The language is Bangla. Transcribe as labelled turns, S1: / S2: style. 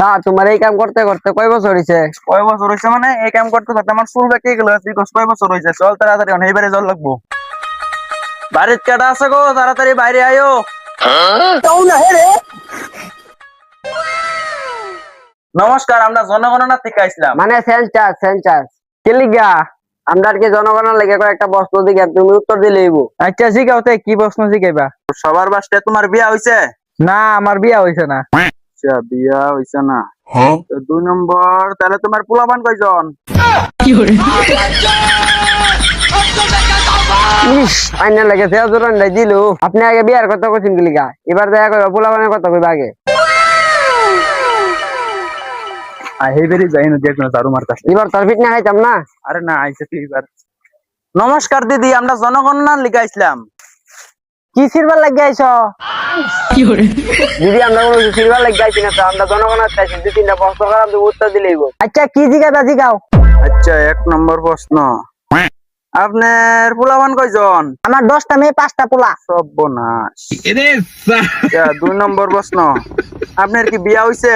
S1: হ্যাঁ, তোমার এই কাম করতে করতে কয় বছর হইছে?
S2: কয় বছর হয়েছে মানে এই কাম করতে করতে আমার চুল বেঁকে গেল। কয় বছর হয়েছে? চল তাড়াতাড়ি এইবারে জল লাগবো। বাড়ির কাটা আছে গো, তাড়াতাড়ি বাইরে আয়ো। নমস্কার, আমরা জনগণনা থেকে আইছিলাম।
S1: মানে সেন্সাস সেন্সাস কি লিগা? আমরা কি জনগণের লেগে কয়েকটা প্রশ্ন দিকে তুমি উত্তর দিলেইব।
S3: আচ্ছা শিখাও তো, কি প্রশ্ন শিখাইবা?
S2: সবার বাসটা তোমার বিয়া হইছে?
S3: না, আমার বিয়া হইছে না।
S2: আচ্ছা, বিয়া হইছে না। তো 2 নম্বর, তাহলে তোমার পোলাপান কয়জন?
S1: ইস, আইনা লাগে সেও জোরান নাই দিল। আপনি আগে বিয়ার কথা কইছেন কি লিগা? এবার দেখা কইবা পোলাপানের কথা কইবা আগে।
S2: এইবারই যাই না, দেখো না ঝাড়ু মারতাছে।
S1: এবার তোর ফিট না খাইতাম না।
S2: আরে না, আইছে তুই এবার। নমস্কার দিদি, আমরা জনগণনা লিখাইছিলাম।
S1: কি সিরবার লাগিয়ে আইছো? দিদি, আমরা কোনো সিরবার লাগিয়ে আইছি না তো, আমরা জনগণের চাইছি। 2-3টা প্রশ্ন করাম, তুমি উত্তর দিলেইব। আচ্ছা, কি জিজ্ঞাসা জিগাও।
S2: আচ্ছা, 1 নম্বর প্রশ্ন, আপনার পোলাপান কয়জন?
S1: আমার 10টা মেয়ে 5টা পোলা।
S2: সর্বনাশ। 2 নম্বর প্রশ্ন, আপনার কি বিয়া হইছে?